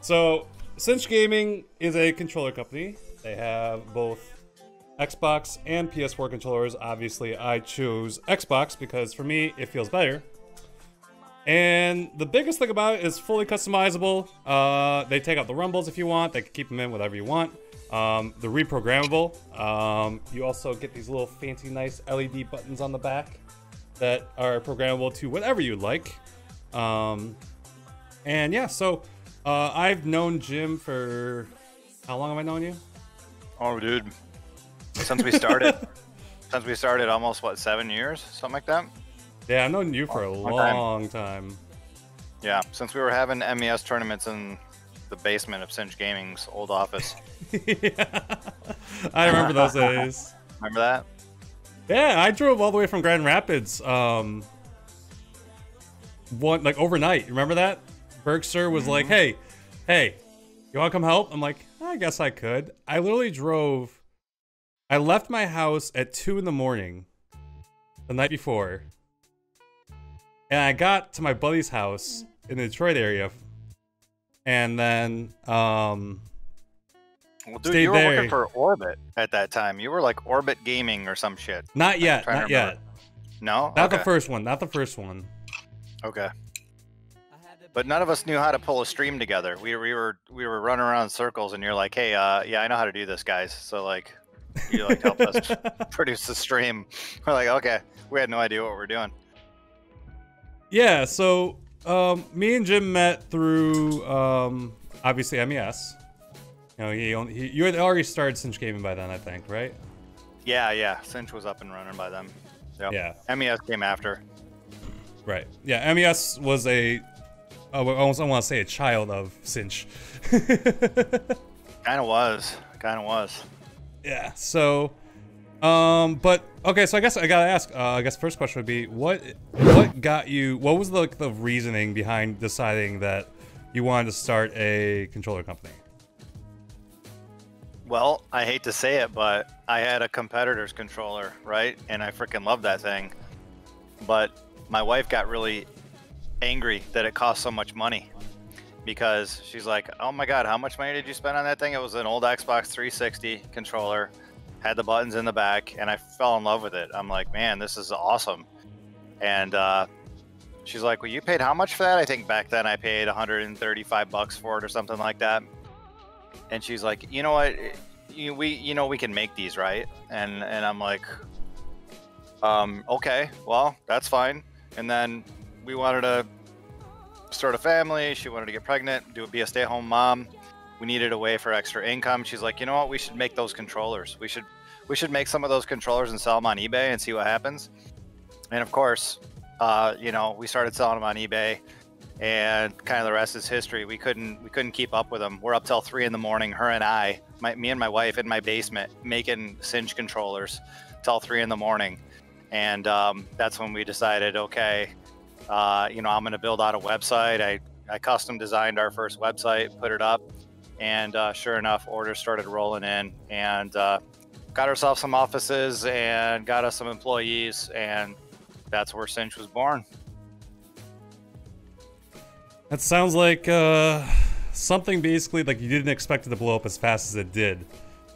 So, Cinch Gaming is a controller company. They have both Xbox and PS4 controllers. Obviously, I chose Xbox because for me, it feels better. And the biggest thing about it is fully customizable. They take out the rumbles if you want. They can keep them in whatever you want. They're reprogrammable. You also get these little fancy, nice LED buttons on the back that are programmable to whatever you like. And yeah, so I've known Jim for how long have I known you? Oh, dude, since we started, almost what, 7 years, something like that. Yeah, I've known you for a long time. Yeah, since we were having MES tournaments in the basement of Cinch Gaming's old office. Yeah, I remember those days. Remember that? Yeah, I drove all the way from Grand Rapids. Like overnight. Remember that? Bergster was like, "Hey, you want to come help?" I'm like, "I guess I could." I literally drove. I left my house at 2 in the morning the night before, and I got to my buddy's house in the Detroit area, and then well, dude, you were working for Orbit at that time. You were like Orbit Gaming or some shit. Not yet. Not yet. No, not the first one. Not the first one. Okay. But none of us knew how to pull a stream together. We were running around in circles, and you're like, "Hey, yeah, I know how to do this, guys." So like, you like helped us produce the stream. We're like, "Okay." We had no idea what we're doing. Yeah. So me and Jim met through obviously MES. You know, you had already started Cinch Gaming by then, I think, right? Yeah. Cinch was up and running by then. Yep. Yeah. MES came after. Right. Yeah. MES was I want to say a child of Cinch. Kind of was. Yeah. So, but okay. So I guess I gotta ask. I guess the first question would be, what got you? What was the reasoning behind deciding that you wanted to start a controller company? Well, I hate to say it, but I had a competitor's controller, right? And I freaking loved that thing. But my wife got really angry that it cost so much money, because she's like, "Oh my god, how much money did you spend on that thing?" It was an old Xbox 360 controller, had the buttons in the back, and I fell in love with it. I'm like, "Man, this is awesome." And she's like, "Well, you paid how much for that?" I think back then I paid 135 bucks for it or something like that. And she's like, "You know what, we can make these, right?" And I'm like, "Okay, well, that's fine." And then we wanted to start a family. She wanted to get pregnant, be a stay-at-home mom. We needed a way for extra income. She's like, "You know what? We should make those controllers. We should make some of those controllers and sell them on eBay and see what happens." And of course, we started selling them on eBay, and kind of the rest is history. We couldn't keep up with them. We're up till 3 in the morning. Her and me and my wife in my basement making Cinch controllers till 3 in the morning. And that's when we decided, okay, I'm going to build out a website. I custom designed our first website, put it up, and sure enough, orders started rolling in, and got ourselves some offices and got us some employees, and that's where Cinch was born. That sounds like something basically like you didn't expect it to blow up as fast as it did.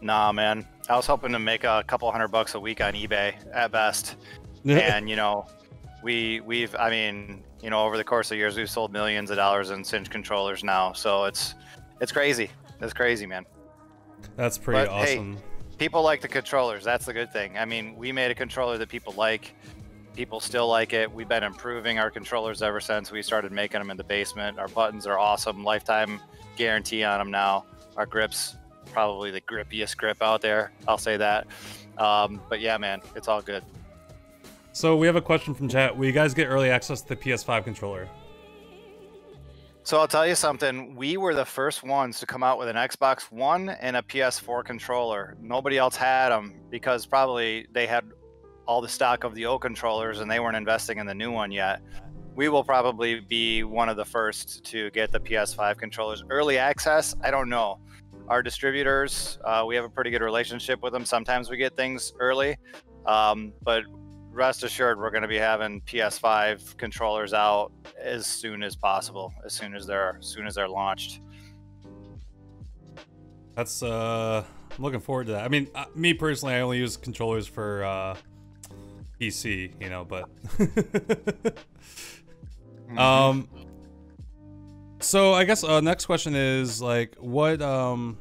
Nah, man. I was hoping to make a couple $100 a week on eBay at best. And, we've over the course of years, we've sold millions of dollars in Cinch controllers now. So it's crazy. It's crazy, man. That's pretty awesome. Hey, people like the controllers. That's the good thing. I mean, we made a controller that people like. People still like it. We've been improving our controllers ever since we started making them in the basement. Our buttons are awesome. Lifetime guarantee on them now. Our grips, probably the grippiest grip out there. I'll say that. But yeah, man, it's all good. So we have a question from chat. Will you guys get early access to the PS5 controller? So I'll tell you something. We were the first ones to come out with an Xbox One and a PS4 controller. Nobody else had them because probably they had all the stock of the old controllers and they weren't investing in the new one yet. We will probably be one of the first to get the PS5 controllers. Early access, I don't know. Our distributors, we have a pretty good relationship with them. Sometimes we get things early, but rest assured we're going to be having PS5 controllers out as soon as possible, as soon as they're launched. That's I'm looking forward to that. I mean, me personally, I only use controllers for PC, you know, but so I guess next question is like, what was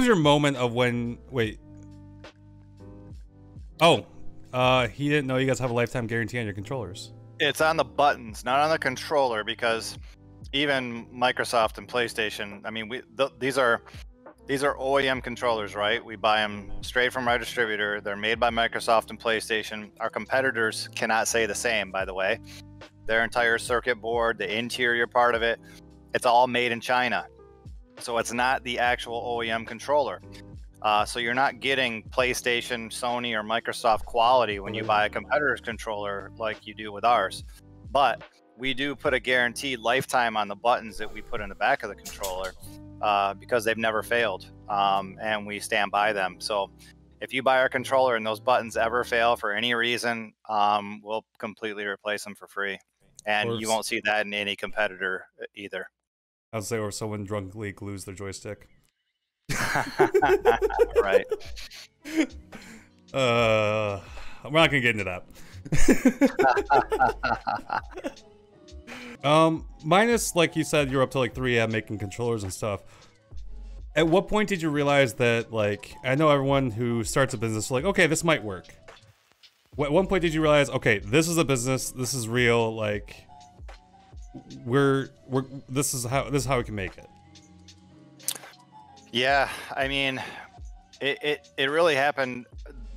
your moment of when? Wait. Oh, he didn't know you guys have a lifetime guarantee on your controllers. It's on the buttons, not on the controller, because even Microsoft and PlayStation, I mean, these are OEM controllers, right? We buy them straight from our distributor. They're made by Microsoft and PlayStation. Our competitors cannot say the same, by the way. Their entire circuit board, the interior part of it, it's all made in China. So it's not the actual OEM controller. So you're not getting PlayStation, Sony, or Microsoft quality when you buy a competitor's controller like you do with ours. But we do put a guaranteed lifetime on the buttons that we put in the back of the controller because they've never failed, and we stand by them. So if you buy our controller and those buttons ever fail for any reason, we'll completely replace them for free. And you won't see that in any competitor either. I would say, or someone drunkenly glues their joystick. Right. We're not gonna get into that. Minus, like you said, you're up to like 3M making controllers and stuff. At what point did you realize that, like, I know everyone who starts a business, like, okay, this might work. At one point did you realize, okay, this is a business, this is real, like, this is how we can make it? Yeah, I mean, it really happened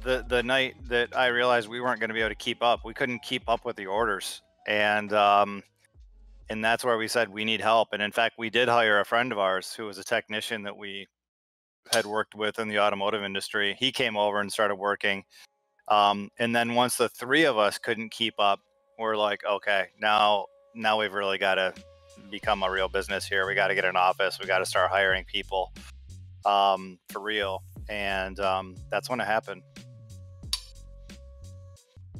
the night that I realized we weren't going to be able to keep up. We couldn't keep up with the orders, and that's where we said we need help. And in fact, we did hire a friend of ours who was a technician that we had worked with in the automotive industry. He came over and started working, and then once the three of us couldn't keep up, we're like, okay, now we've really got to become a real business here. We got to get an office. We got to start hiring people. For real, and that's when it happened.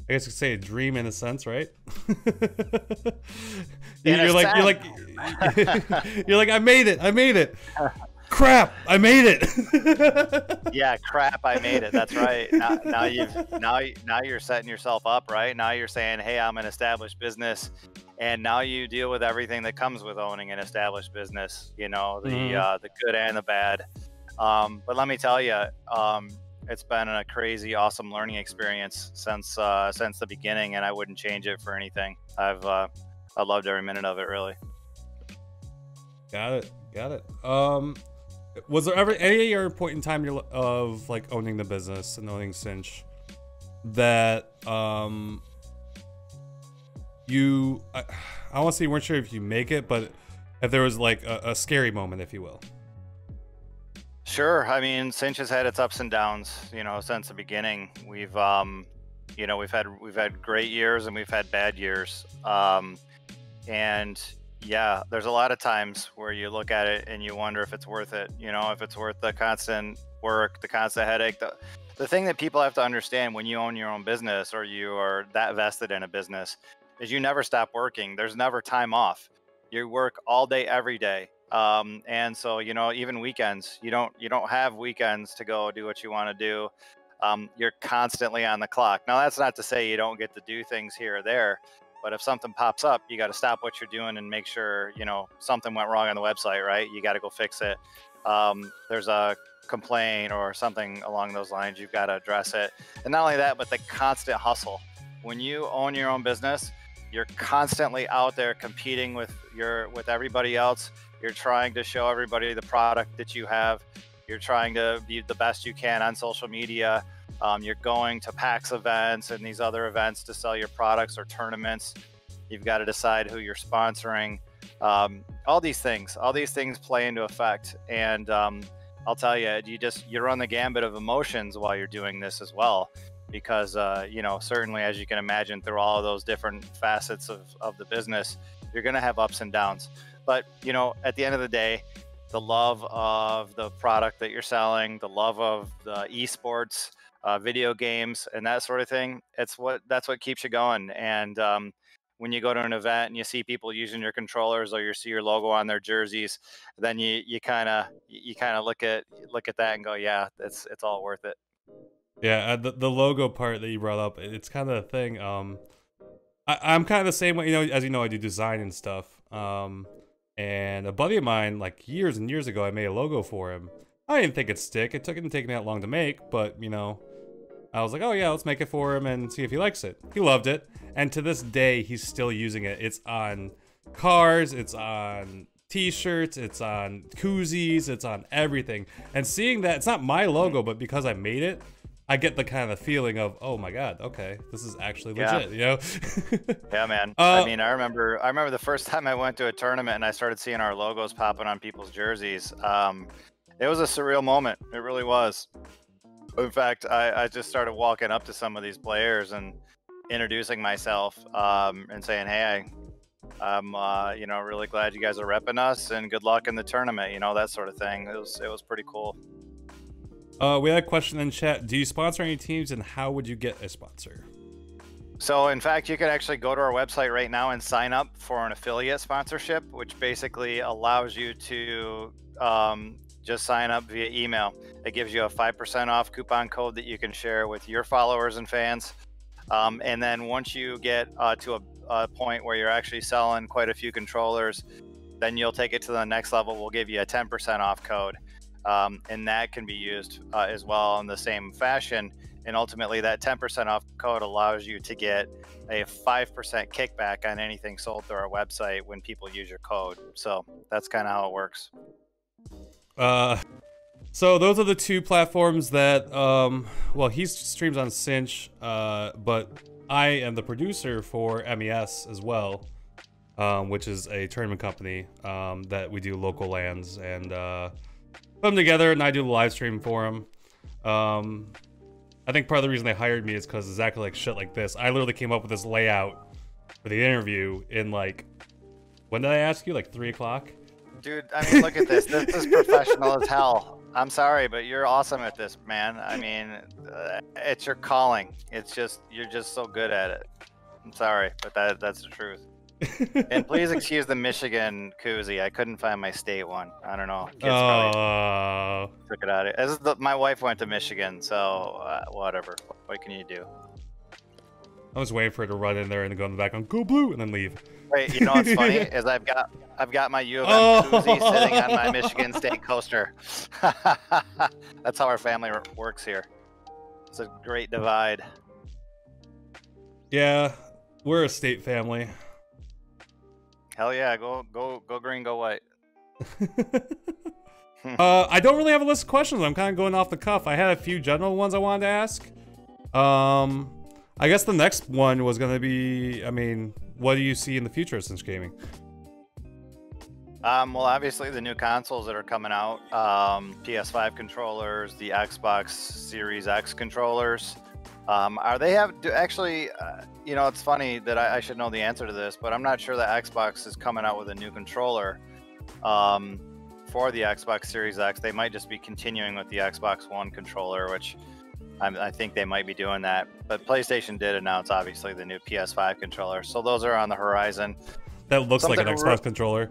I guess you could say a dream in a sense, right? you're like, I made it. Crap, I made it. Yeah, crap, I made it. That's right. Now you're setting yourself up, right? Now you're saying, hey, I'm an established business. And now you deal with everything that comes with owning an established business, you know, the good and the bad. But let me tell you, it's been a crazy, awesome learning experience since the beginning, and I wouldn't change it for anything. I loved every minute of it, really. Got it. Was there ever any other point in time of like owning the business and owning Cinch that I want to say you weren't sure if you make it, but if there was like a scary moment, if you will? Sure. I mean, Cinch has had its ups and downs, you know, since the beginning. We've you know, we've had great years and we've had bad years. And yeah, there's a lot of times where you look at it and you wonder if it's worth it, you know, if it's worth the constant work, the constant headache. The thing that people have to understand when you own your own business or you are that vested in a business is you never stop working. There's never time off. You work all day, every day. And so, you know, even weekends, you don't have weekends to go do what you want to do. You're constantly on the clock. Now, that's not to say you don't get to do things here or there, but if something pops up, you got to stop what you're doing and make sure, you know, something went wrong on the website, right? You got to go fix it. There's a complaint or something along those lines, you've got to address it. And not only that, but the constant hustle. When you own your own business, you're constantly out there competing with everybody else. You're trying to show everybody the product that you have. You're trying to be the best you can on social media. You're going to PAX events and these other events to sell your products or tournaments. You've got to decide who you're sponsoring. All these things play into effect. And I'll tell you, you run the gambit of emotions while you're doing this as well. Because, you know, certainly, as you can imagine, through all of those different facets of the business, you're going to have ups and downs. But, you know, at the end of the day, the love of the product that you're selling, the love of the eSports, video games, and that sort of thing, that's what keeps you going. And when you go to an event and you see people using your controllers or you see your logo on their jerseys, then you kind of look at that and go, yeah, it's all worth it. Yeah, the logo part that you brought up, it's kind of a thing. I'm kind of the same way, you know, as you know, I do design and stuff. And a buddy of mine, like years and years ago, I made a logo for him. I didn't think it'd stick. It didn't take me that long to make, but you know, I was like, oh yeah, let's make it for him and see if he likes it. He loved it, and to this day, he's still using it. It's on cars, it's on t-shirts, it's on koozies, it's on everything. And seeing that, it's not my logo, but because I made it, I get the kind of feeling of, oh my god, okay, this is actually legit, you know? Yeah, man. I mean, I remember the first time I went to a tournament and I started seeing our logos popping on people's jerseys. It was a surreal moment. It really was. In fact, I just started walking up to some of these players and introducing myself and saying, hey, I'm you know, really glad you guys are repping us and good luck in the tournament, you know, that sort of thing. It was pretty cool. We had a question in chat. Do you sponsor any teams, and how would you get a sponsor? So, in fact, you can actually go to our website right now and sign up for an affiliate sponsorship, which basically allows you to just sign up via email. It gives you a 5% off coupon code that you can share with your followers and fans. And then once you get to a point where you're actually selling quite a few controllers, then you'll take it to the next level. We'll give you a 10% off code. And that can be used as well in the same fashion. And ultimately, that 10% off code allows you to get a 5% kickback on anything sold through our website when people use your code. So that's kind of how it works. So those are the two platforms that, well, he streams on Cinch, but I am the producer for MES as well, which is a tournament company that we do local lands and put them together, and I do the live stream for them. I think part of the reason they hired me is because exactly like shit like this. I literally came up with this layout for the interview in like, when did I ask you? Like 3 o'clock? Dude, I mean, look at this. This is professional as hell. I'm sorry, but you're awesome at this, man. I mean, it's your calling. It's just, you're just so good at it. I'm sorry, but that's the truth. And please excuse the Michigan koozie. I couldn't find my state one. I don't know. Kids probably took it out of it. My wife went to Michigan, so whatever. What can you do? I was waiting for her to run in there and go in the back on "Go Blue" and then leave. Wait, you know what's funny is I've got my U of M koozie sitting on my Michigan State coaster. That's how our family works here. It's a great divide. Yeah, we're a state family. Hell yeah, go green, go white. I don't really have a list of questions. I'm kind of going off the cuff. I had a few general ones I wanted to ask. I guess the next one was going to be, I mean, what do you see in the future of Cinch Gaming? Well, obviously the new consoles that are coming out, PS5 controllers, the Xbox Series X controllers. Actually, you know, it's funny that I should know the answer to this, but I'm not sure that Xbox is coming out with a new controller for the Xbox Series X. They might just be continuing with the Xbox One controller, which I think they might be doing that. But PlayStation did announce, obviously, the new PS5 controller. So those are on the horizon. That looks like an Xbox controller.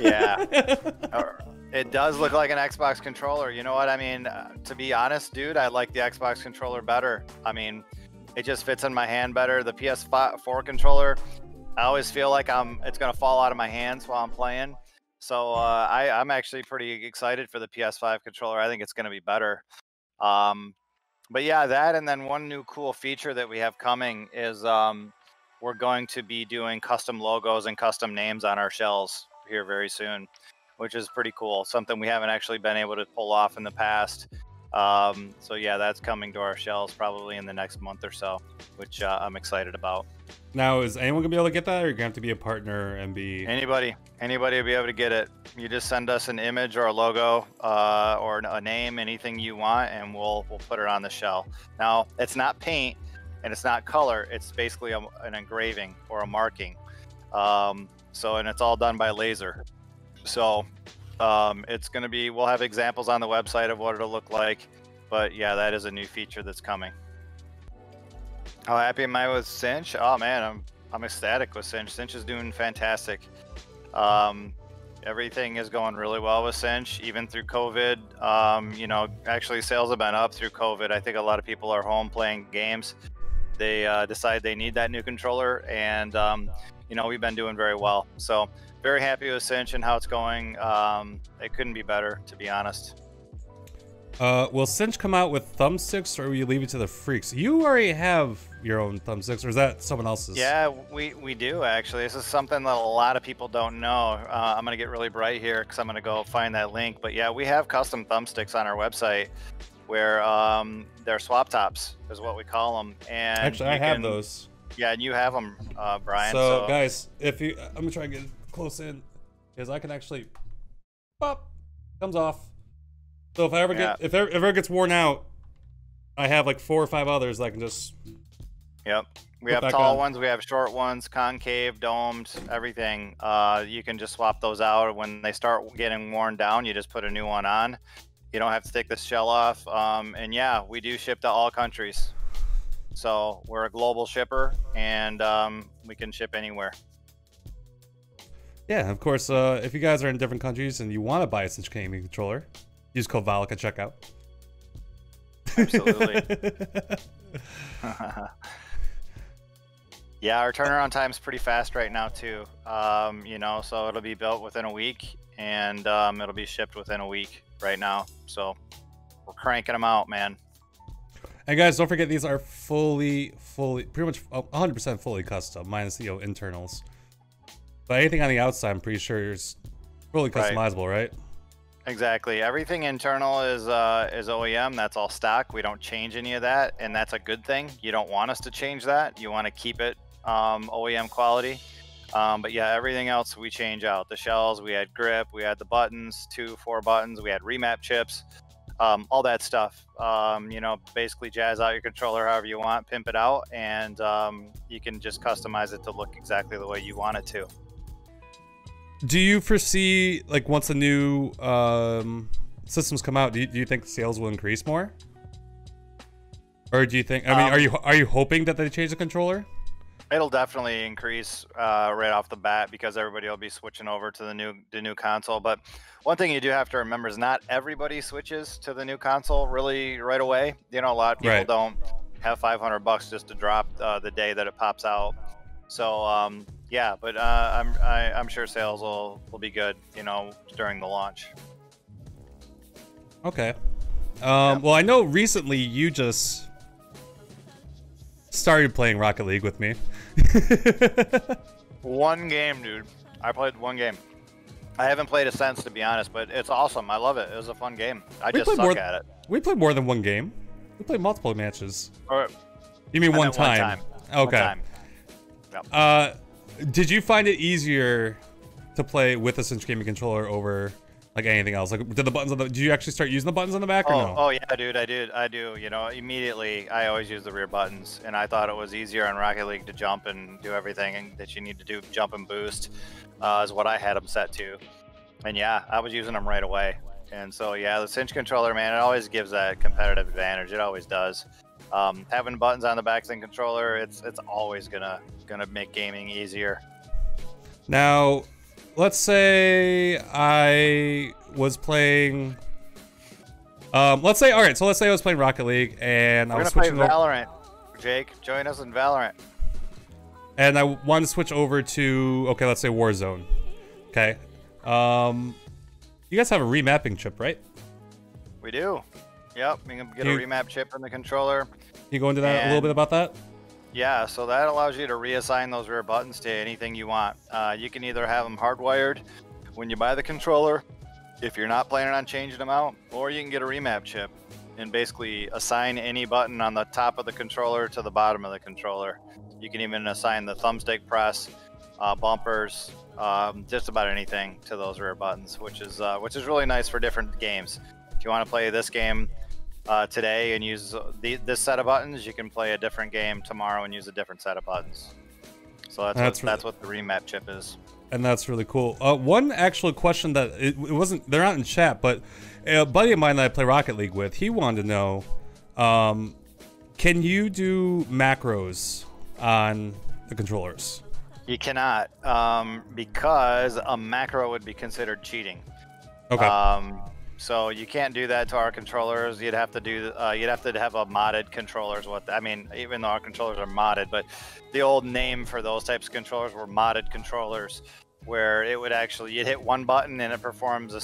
Yeah. It does look like an Xbox controller. You know what I mean? To be honest, dude, I like the Xbox controller better. I mean, it just fits in my hand better. The PS4 controller, I always feel like it's going to fall out of my hands while I'm playing. So I'm actually pretty excited for the PS5 controller. I think it's going to be better. But yeah, that, and then one new cool feature that we have coming is we're going to be doing custom logos and custom names on our shells here very soon, which is pretty cool. Something we haven't actually been able to pull off in the past. So yeah, that's coming to our shelves probably in the next month or so, which I'm excited about. Now, is anyone gonna be able to get that, or you're gonna have to be a partner and be... Anybody will be able to get it. You just send us an image or a logo or a name, anything you want, and we'll put it on the shell. Now, it's not paint and it's not color. It's basically an engraving or a marking. And it's all done by laser. So it's gonna be, we'll have examples on the website of what it'll look like. But yeah, that is a new feature that's coming. How happy am I with Cinch? Oh man, I'm ecstatic with Cinch. Cinch is doing fantastic. Everything is going really well with Cinch, even through COVID. You know, actually sales have been up through COVID. I think a lot of people are home playing games. They decide they need that new controller, and you know, we've been doing very well. So very happy with Cinch and how it's going. It couldn't be better, to be honest. Will Cinch come out with thumbsticks, or will you leave it to the freaks? You already have your own thumbsticks, or is that someone else's? Yeah, we do actually. This is something that a lot of people don't know. I'm gonna get really bright here because I'm gonna go find that link. But yeah, we have custom thumbsticks on our website where they're swap tops, is what we call them. And actually, I have those. Yeah, and you have them, Brian. So guys, if you, I'm gonna try and get close in, because I can actually, pop, comes off. So if I ever get, if it ever gets worn out, I have like 4 or 5 others that I can just. Yep. We have tall ones, we have short ones, concave, domed, everything. You can just swap those out. When they start getting worn down, you just put a new one on. You don't have to take the shell off. And yeah, we do ship to all countries. So we're a global shipper, and we can ship anywhere. Yeah, of course, if you guys are in different countries and you want to buy a Cinch Gaming controller, use code VOLIC at checkout. Absolutely. Yeah, our turnaround time is pretty fast right now too. You know, so it'll be built within a week, and it'll be shipped within a week right now. So we're cranking them out, man. And guys, don't forget, these are pretty much 100% fully custom, minus the internals. But anything on the outside, I'm pretty sure is fully customizable, right? Exactly. Everything internal is OEM. That's all stock. We don't change any of that, and that's a good thing. You don't want us to change that. You want to keep it OEM quality. But yeah, everything else we change out. The shells, we had grip, we had the buttons, 2, 4 buttons, we had remap chips, all that stuff. You know, basically jazz out your controller however you want, pimp it out, and you can just customize it to look exactly the way you want it to. Do you foresee, like, once the new systems come out, do you think sales will increase more? Or do you think, I mean, are you hoping that they change the controller? It'll definitely increase right off the bat, because everybody will be switching over to the new console. But one thing you do have to remember is not everybody switches to the new console really right away. You know, a lot of people don't have $500 just to drop the day that it pops out. So yeah, but I'm sure sales will be good, you know, during the launch. Okay. Well, I know recently you just started playing Rocket League with me. One game, dude. I played one game. I haven't played it since, to be honest, but it's awesome. I love it. It was a fun game. I just suck at it. We played more than one game. We played multiple matches. Or, you mean one time? Okay. One time. Yep. Did you find it easier to play with a Cinch Gaming controller over like anything else? Like, did the buttons on the? Did you actually start using the buttons on the back or no? Oh yeah, dude, I do. You know, immediately I always use the rear buttons, and I thought it was easier on Rocket League to jump and do everything that you need to do, jump and boost, is what I had them set to. And yeah, I was using them right away. And so yeah, the Cinch controller, man, it always gives that competitive advantage. It always does. Having buttons on the back of the controller, it's always gonna make gaming easier. Now, let's say I was playing. Let's say I was playing Rocket League and I was switching over. We're gonna play Valorant. Jake, join us in Valorant. And I wanted to switch over to, okay, let's say Warzone. Okay. You guys have a remapping chip, right? We do. Yep, we can get a remap chip in the controller. Can you go into that a little bit about that? Yeah, so that allows you to reassign those rear buttons to anything you want. You can either have them hardwired when you buy the controller, if you're not planning on changing them out, or you can get a remap chip and basically assign any button on the top of the controller to the bottom of the controller. You can even assign the thumbstick press, bumpers, just about anything to those rear buttons, which is really nice for different games. If you want to play this game today and use this set of buttons, you can play a different game tomorrow and use a different set of buttons. So that's what the remap chip is. And that's really cool. One actual question that it wasn't, they're not in chat, but a buddy of mine that I play Rocket League with, he wanted to know, can you do macros on the controllers? You cannot, because a macro would be considered cheating. Okay. So you can't do that to our controllers. You'd have to do, you'd have to have a modded controllers. I mean, even though our controllers are modded, but the old name for those types of controllers were modded controllers, where it would actually, you'd hit one button and it performs a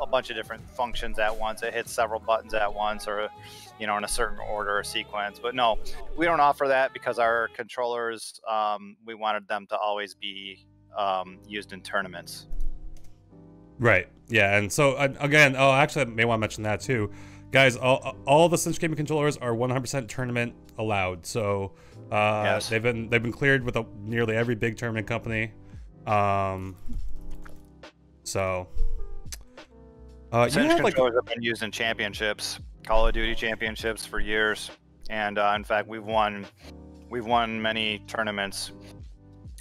bunch of different functions at once. It hits several buttons at once, or, you know, in a certain order or sequence. But no, we don't offer that because our controllers, we wanted them to always be used in tournaments. Right. Yeah. And so again, oh, actually, I may want to mention that too, guys. All the Cinch Gaming controllers are 100% tournament allowed. So Yes. they've been cleared with nearly every big tournament company. So Cinch controllers have been used in championships, Call of Duty championships for years, and in fact, we've won many tournaments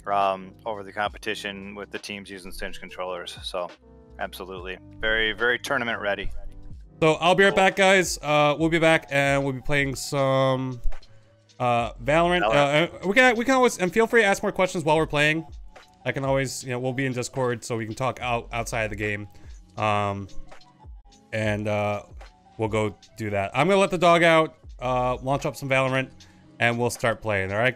over the competition with the teams using Cinch controllers. So, absolutely, very, very tournament ready. So I'll be right back, guys. We'll be back and we'll be playing some Valorant. We can always, and feel free to ask more questions while we're playing. I can always, you know, we'll be in Discord so we can talk outside of the game. And we'll go do that. I'm gonna let the dog out, launch up some Valorant, and we'll start playing. All right.